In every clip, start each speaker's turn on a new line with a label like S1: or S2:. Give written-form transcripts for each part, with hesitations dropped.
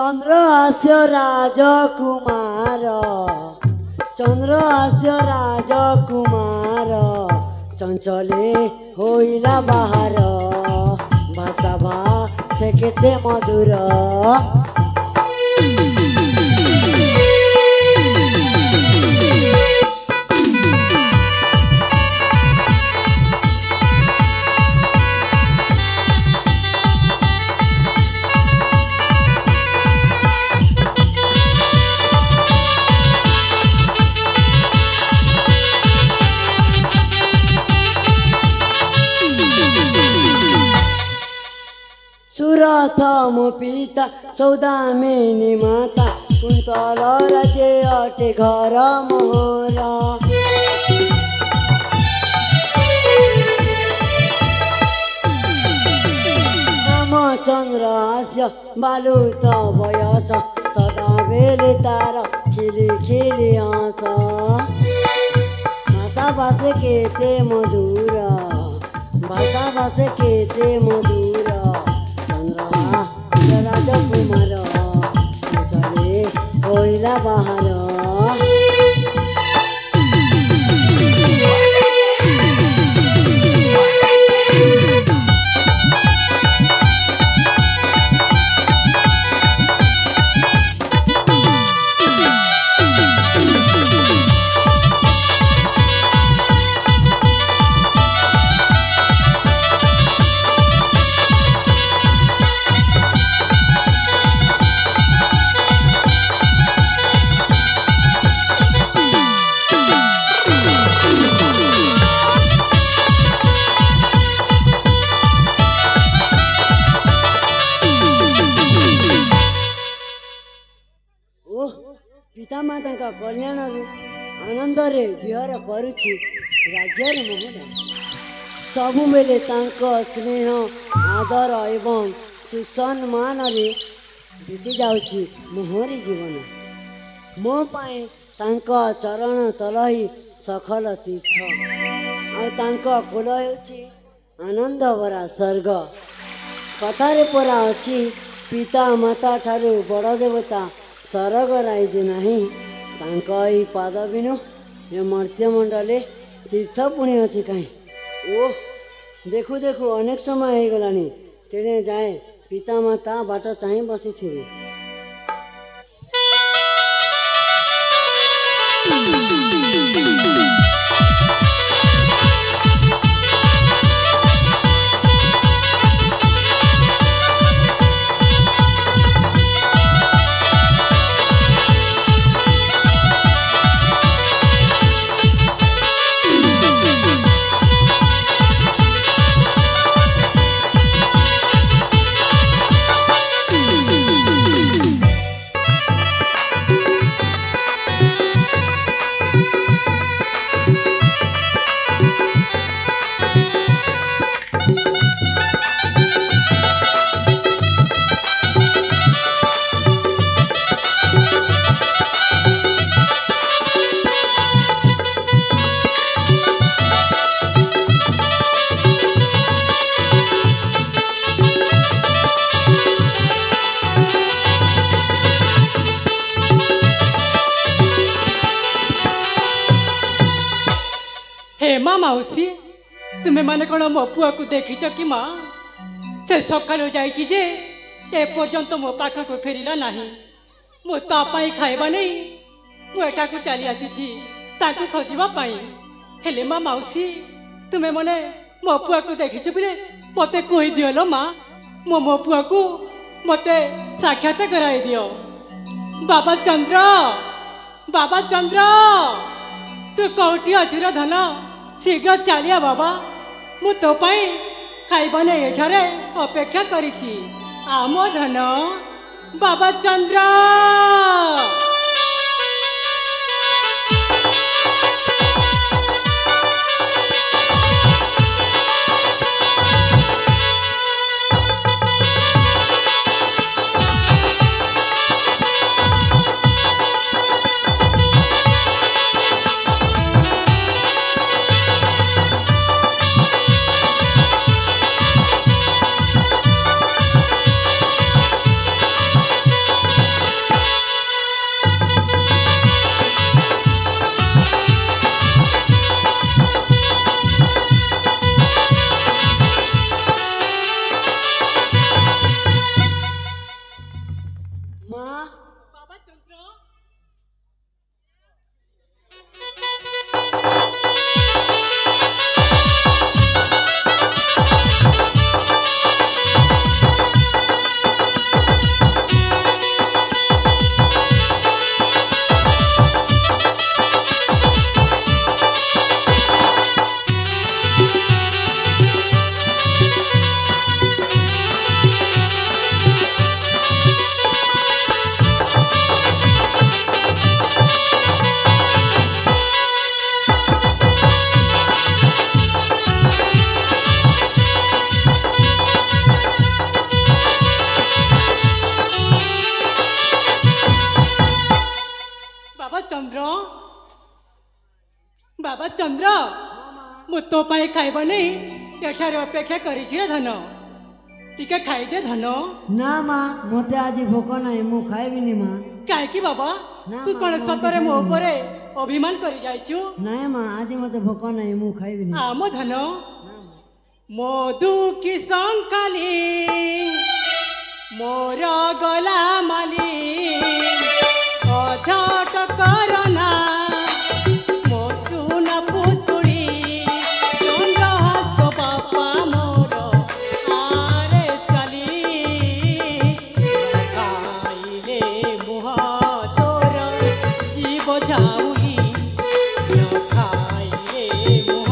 S1: चंद्रहास्य राजकुमार चंद्रहास्य राजकुमार चंचले होइला बाहर भाषा से केते मधुर सुरथम पिता सौदामिनी माता कुन्तल राज्य अटे घर मोहरा रामचंद्रहास्य बालुत बयस सदा बेले तार खिली खिली हंस भाषा भाषे केते मधुर भाषा भाषे केते मधुर राजकुमार चले होइला बाहर पितामाता कल्याण आनंद रे विहार करुछि राज्यर मोहन सबु बेले स्नेह आदर एवं सुसम्मान रे बीती जाउछि मोहरी जीवन मो पाए तांको चरण तलही सखल तीर्थ आ कुल होछि आनंद भरा स्वर्ग कथारे परा अछि पिता माता ठारू बड़ देवता सरग राइजे नहीं तांकई पाद बिनु ये मर्त्य मंडले तीर्थ पुण्य अच्छी कहीं ओ देखु देखु अनेक समय हो गलानी तेणे जाए पिता माता बाट चाह बसी थी
S2: माउसी तुम्हें माने कौन मो पुआ को देखीच कि माँ से सका जे एपर्यंत मो पाख को फेरला ना मो तापाई खाइबा नहीं मुझा को चली आसी खोजापी हेले माँ माउसी तुम्हें माने मो पुआ को देखीच बोले मत कही दिल माँ मो पुआ को मत साक्षात कराई दियो बाबा चंद्र तू कौटी अच्छी धन शीघ्र चलिया बाबा मु तो पाई खाइबने एठारे अपेक्षा करिछि आम धन बाबा चंद्र ଚନ୍ଦ୍ର ବାବା ଚନ୍ଦ୍ର
S1: ହଁ ମା
S2: ମୁଁ ତୋ ପାଇଁ ଖାଇବା ନେଇ ଏଠାରେ ଅପେକ୍ଷା କରିଛି ରେ ଧନ ଟିକେ ଖାଇଦେ ଧନ
S1: ନା ମା ମତେ ଆଜି ଭୋକ ନାହିଁ ମୁଁ ଖାଇବିନି ମା
S2: କାହିଁକି ବାବା
S1: ନା,
S2: ତୁ କଣ
S1: ମୁଁ
S2: ସତରେ
S1: ଆଜି
S2: ମୋ
S1: ଖାଇବିନି।
S2: ଉପରେ ଅଭିମାନ କରି ଯାଇଛୁ
S1: ନାଇଁ ମା ଆଜି ମତେ ଭୋକ ନାହିଁ ମୁଁ ଖାଇବିନି
S2: ଆମ ଧନ
S1: ନା, ମା।
S2: ମୋ ଦୁଃଖୀ ସଂକାଲି ମୋର ଗଲା ମାଲି ଅଝଟ କରନା ମୋ ସୁନା ପୁତୁଳି ଚନ୍ଦ୍ରହାସ ବାପା ମୋର ଆରେ ଚାଲି ଖାଇଲେ ମୁହ ତୋର ଜୀବ ଯାଉନି ଖାଇଲେ ମୁହ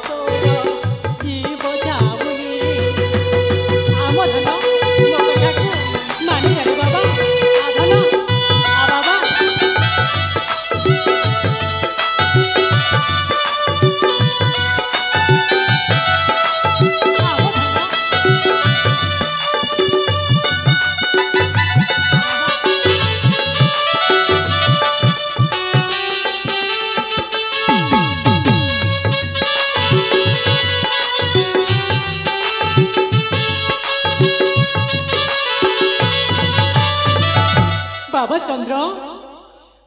S2: ତୋର ଜୀବ ଯାଉନି ଆମ ଧନ ମୋ କଥାକୁ ମାନିନେଲେ ବାବା ଆ ଧନ ଆ ବାବା ଆମ ଧନ ବାବା ଚନ୍ଦ୍ର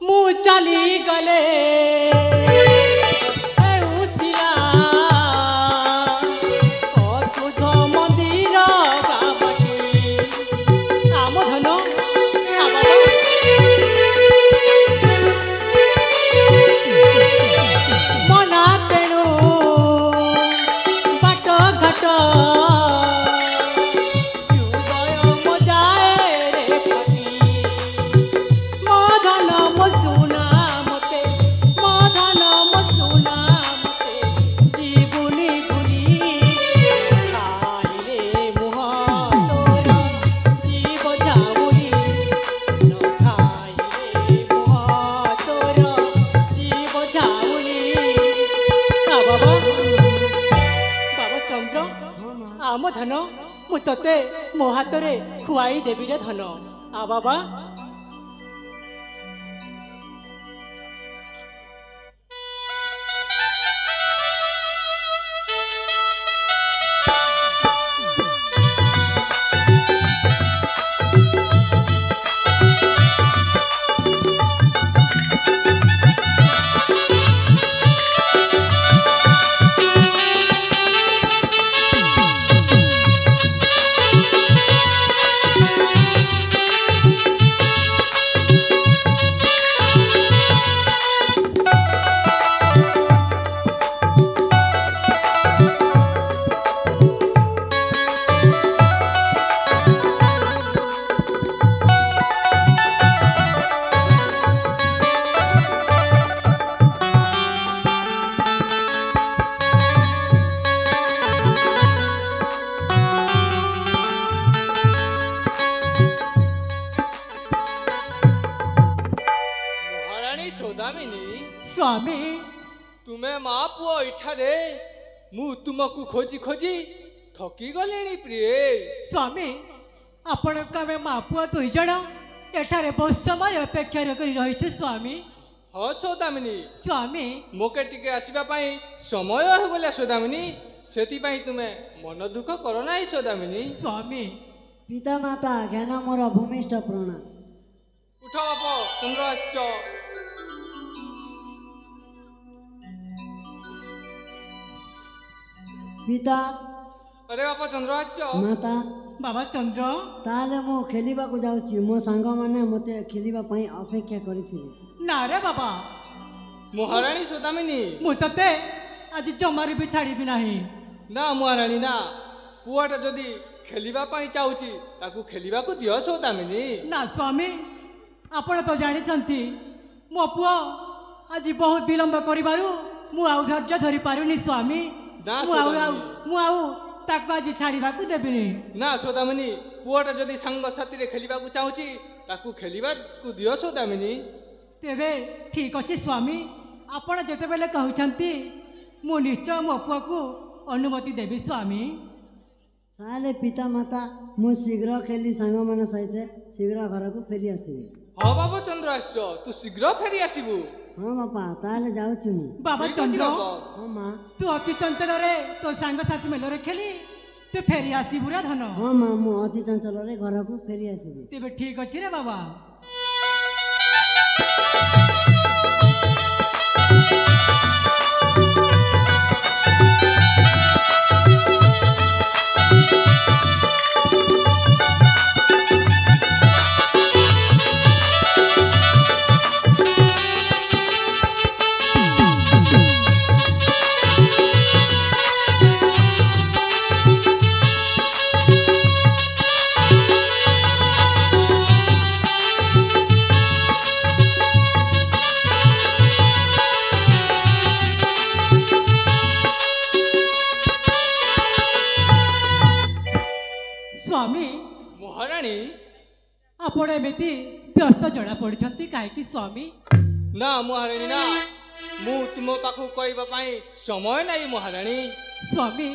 S2: ମୁଁ ଚାଲିଗଲେ ହେଉଥିଲା ଅଶୁଦ୍ଧ ମନ୍ଦିର ବାବାଟି ଆମ ଧନ ଆ ବାବା ମନା ତେଣୁ ବାଟ ଘାଟ ହୃଦୟ ମଜାଏ ରେ ଫାଟି ମୋ ଧନ ମୋ ସୁନା ମତେ ମୋ ଧନ ମୋ ସୁନା ମତେ ଜୀବୁନି ଭୁଲି ଖାଇରେ ମୁହ ତୋର ଜୀବ ଯାଉନି ନ ଖାଇରେ ମୁହ ତୋର ଜୀବ ଯାଉନି ଆ ବାବା ବାବା ଚନ୍ଦ୍ର
S1: ହଁ ମା
S2: ଆମ ଧନ ମୁଁ ତତେ ମୋ ହାତରେ ଖୁଆଇ ଦେବି ରେ ଧନ ଆ ବାବା
S3: ମହାରାଣୀ ସୌଦାମିନୀ
S2: ସ୍ୱାମୀ
S3: ତୁମେ ମା ପୁଅ ଏଠାରେ ମୁଁ ତୁମକୁ ଖୋଜି ଖୋଜି ଥକି ଗଲିଣି ପ୍ରିୟେ
S2: ସ୍ୱାମୀ ଆପଣଙ୍କୁ ଆମେ ମା ପୁଅ ଦୁଇ ଜଣ ଏଠାରେ ବହୁତ ସମୟ ଅପେକ୍ଷା କରି ରହିଛୁ ସ୍ୱାମୀ
S3: ହଁ ସୌଦାମିନୀ
S2: ସ୍ୱାମୀ
S3: ମୋକେ ଟିକେ ଆସିବା ପାଇଁ ସମୟ ହୋଇଗଲା ସୌଦାମିନୀ ସେଥିପାଇଁ ତୁମେ ମନ ଦୁଃଖ କର ନାହିଁ ସୌଦାମିନୀ
S2: ସ୍ୱାମୀ
S1: ପିତା ମାତା ଜ୍ଞାନ ମୋର ଭୂମିଷ୍ଠ ପ୍ରଣାମ
S3: ଉଠ ବାପ ଚନ୍ଦ୍ରହାସ୍ୟ
S1: ପିତା
S3: अरे बापा चंद्रहास्य
S1: ମାତା
S2: ବାବା ଚନ୍ଦ୍ର
S1: ତାହେଲେ ମୁଁ ଖେଳିବାକୁ ଯାଉଛି ମୋ ସାଙ୍ଗମାନେ ମୋତେ ଖେଳିବା ପାଇଁ ଅପେକ୍ଷା କରିଥିବେ
S2: ନା ରେ ବାବା
S3: महाराणी सौदामिनी
S2: ମୁଁ ତତେ ଆଜି ଜମାରୁ ବି ଛାଡ଼ିବି ନାହିଁ
S3: ना महाराणी ना पुआटा जदि खेलिबा पाई चाहूची ताकू खेलिबाकू दियो सौदामिनी
S2: ନା ସ୍ୱାମୀ ଆପଣ ତ ଜାଣିଛନ୍ତି ମୋ ପୁଅ ଆଜି ବହୁତ ବିଳମ୍ବ କରିବାରୁ ମୁଁ ଆଉ ଧୈର୍ଯ୍ୟ ଧରି ପାରୁନି ସ୍ୱାମୀ
S3: ନା
S2: ମୁଁ ଆଉ ତାକୁ ଆଜି ଛାଡ଼ିବାକୁ ଦେବିନି
S3: ना सौदामिनी पुआटा जदि संग साथी रे खेलिबाकू चाहूची ताकू खेलिबाकू दियो सौदामिनी
S2: ତେବେ ଠିକ୍ ଅଛି ସ୍ୱାମୀ ଆପଣ ଯେତେବେଳେ କହୁଛନ୍ତି ମୁଁ ନିଶ୍ଚୟ ମୋ ପୁଅକୁ ଅନୁମତି ଦେବି ସ୍ୱାମୀ
S1: ତାହେଲେ ପିତା ମାତା ମୁଁ ଶୀଘ୍ର ଖେଳି ସାଙ୍ଗମାନଙ୍କ ସହିତ ଶୀଘ୍ର ଘରକୁ ଫେରି ଆସିବି
S3: ହଁ ବାବୁ ଚନ୍ଦ୍ରାଶ୍ୟ ତୁ ଶୀଘ୍ର ଫେରି ଆସିବୁ।
S1: ହଁ ବାପା ତାହେଲେ ଯାଉଛି ମୁଁ।
S2: ବାବା
S3: ଠିକ ଅଛି
S2: ଚନ୍ଦ୍ର
S3: ବାପ।
S1: ହଁ ମା।
S2: ତୁ ଅତି ଚଞ୍ଚଳରେ ତୋ ସାଙ୍ଗସାଥି ମେଲରେ ଖେଳି ତୁ ଫେରି ଆସିବୁ ରେ ଧନ।
S1: ହଁ ମା ମୁଁ ଅତି ଚଞ୍ଚଳରେ ଘରକୁ ଫେରି ଆସିବି।
S2: ତେବେ ଠିକ ଅଛି ରେ ବାବା। ସ୍ୱାମୀ
S3: ମହାରାଣୀ
S2: ଆପଣ ଏମିତି ବ୍ୟସ୍ତ ଜଣା ପଡୁଛନ୍ତି କାହିଁକି ସ୍ୱାମୀ?
S3: ନା ମହାରାଣୀ ନା, ମୁଁ ତୁମ ପାଖକୁ କହିବା ପାଇଁ ସମୟ ନାହିଁ ମହାରାଣୀ।
S2: ସ୍ୱାମୀ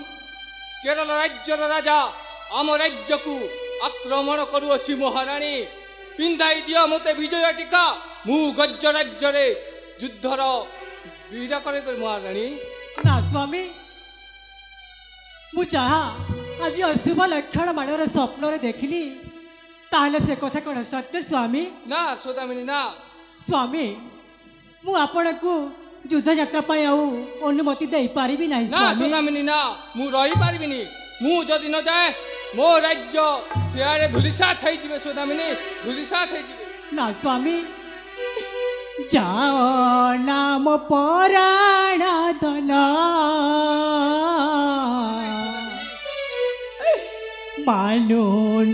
S3: କେରଳ ରାଜ୍ୟର ରାଜା ଆମ ରାଜ୍ୟକୁ ଆକ୍ରମଣ କରୁଅଛି ମହାରାଣୀ। ପିନ୍ଧାଇ ଦିଅ ମୋତେ ବିଜୟ ଟିକା, ମୁଁ ଗଜ ରାଜ୍ୟରେ ଯୁଦ୍ଧର ବୀର କରେ ମହାରାଣୀ।
S2: ନା ସ୍ୱାମୀ, ମୁଁ ଯାହା ଆଜି ଅଶୁଭ ଲକ୍ଷଣ ମାନରେ ସ୍ୱପ୍ନରେ ଦେଖିଲି ତାହେଲେ ସେ କଥା କ'ଣ ସତ୍ୟ ସ୍ୱାମୀ?
S3: ନା ସୌଦାମିନୀ ନା।
S2: ସ୍ୱାମୀ ମୁଁ ଆପଣଙ୍କୁ ଯୁଦ୍ଧଯାତ୍ରା ପାଇଁ ଆଉ ଅନୁମତି ଦେଇପାରିବି ନାହିଁ
S3: ନା
S2: ସ୍ୱାମୀ।
S3: ସୌଦାମିନୀ ନା, ମୁଁ ରହିପାରିବିନି। ମୁଁ ଯଦି ନ ଯାଏ ମୋ ରାଜ୍ୟ ସିଆଡ଼େ ଧୂଳିସାତ ହେଇଯିବେ ସୌଦାମିନୀ, ଧୂଳିସାତ ହେଇଯିବେ।
S2: ନା ସ୍ୱାମୀ, ଯାଅ ନାମ ପରାଣ ଧନ ମାନୁ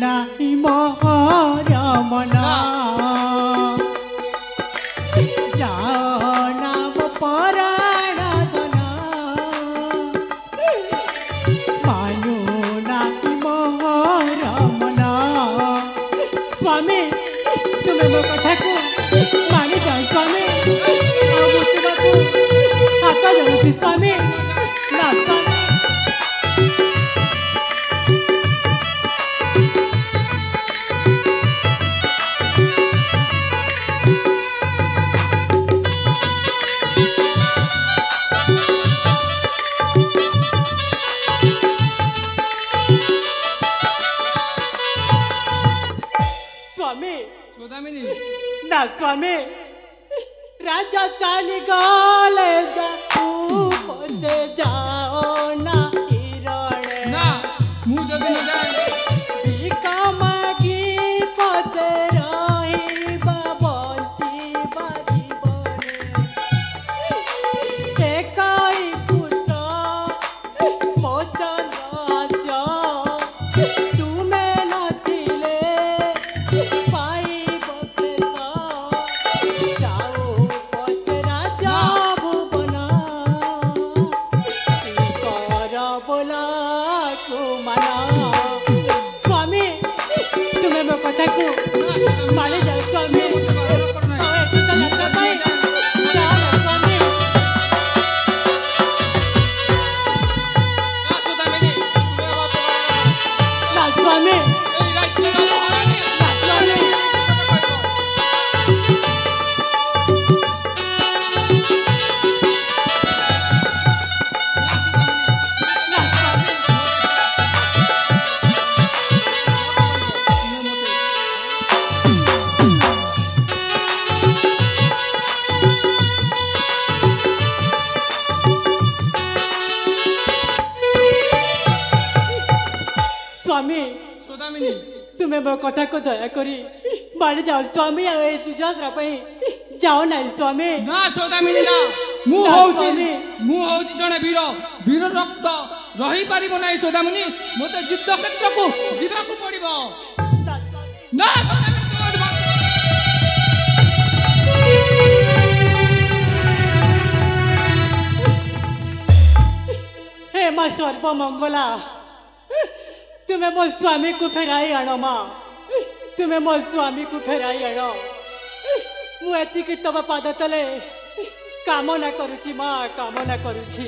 S2: ନାହିଁ ମୋର ମନ। ଯାଅ ନାମ ପରାଣ ଧନ ମାନୁ ନାହିଁ ମୋର ମନ। ସ୍ୱାମୀ ତୁମେ ମୋ କଥାକୁ ମାନିଯାଅ ସ୍ୱାମୀ, ଆଉ ମୁଁ ତୁମକୁ ହାତ ଦେଉଛି ସ୍ୱାମୀ। ନା ସ୍ୱାମୀ, ସ୍ୱାମୀ
S3: ସୌଦାମିନୀ
S2: ନା ସ୍ୱାମୀ, ରାଜା ଚାଲିଗଲେ ଯାଉ ପଛେ ଯାଅ ନା ହିରଣେ।
S3: ନା, ମୁଁ ଯଦି ନ ଯାଏ
S2: ଭିକ ମାଗି ପଛେ ରହିବା ବଞ୍ଚିବା ଜୀବନେ। ଏକାଇ ପୁତ୍ର ମୋ ଚନ୍ଦ୍ର ତୁମେ ନଥିଲେ ପାଇବ ପ୍ରେତ। ଯାଉ ପଛେ ରାଜା ଭୁବନ ଈଶ୍ୱର ବୋଲାକୁ ମାନ। ସ୍ୱାମୀ ତୁମେ ମୋ କଥାକୁ ମାନି ଯାଅ ସ୍ୱାମୀ। ଆଉ ଏଠି ତ ନାଚ ପାଇଁ ଯାଅ ନା ସ୍ୱାମୀ।
S3: ନା ସୌଦାମିନୀ, ତୁମେ ହେବା ପ୍ରମାଣ।
S2: ନା ସ୍ୱାମୀ,
S3: এই রাজ্যের মহারানী
S2: ନା ସ୍ୱାମୀ, ନା ସ୍ୱାମୀ। ସ୍ୱାମୀ
S3: ସୌଦାମିନୀ
S2: ତୁମେ ମୋ କଥାକୁ ଦୟାକରି ମାନି ଯାଅ ସ୍ୱାମୀ, ଆଉ ଏଇ ଯୁଦ୍ଧଯାତ୍ରା ପାଇଁ ଯାଅ ନାହିଁ ସ୍ୱାମୀ।
S3: ନା ସୌଦାମିନୀ ନା, ମୁଁ
S2: ନା,
S3: ହଉଛି
S2: ସ୍ୱାମୀ।
S3: ମୁଁ ହଉଛି ଜଣେ ବୀର, ବୀର ରକ୍ତ ରହିପାରିବ ନାହିଁ ସୌଦାମିନୀ। ମୋତେ ଯୁଦ୍ଧ କ୍ଷେତ୍ରକୁ ଯିବାକୁ ପଡ଼ିବ। ନା ସୌଦାମିନୀ, ତୁମେ ମୋତେ ଭାବ-
S2: ହେ ମା ସର୍ବମଙ୍ଗଲା, ତୁମେ ମୋ ସ୍ୱାମୀକୁ ଫେରାଇ ଆଣ ମା, ତୁମେ ମୋ ସ୍ୱାମୀକୁ ଫେରାଇ ଆଣ। ମୁଁ ଏତିକି ତମ ପାଦ ତଳେ କାମନା କରୁଛି ମା, କାମନା କରୁଛି।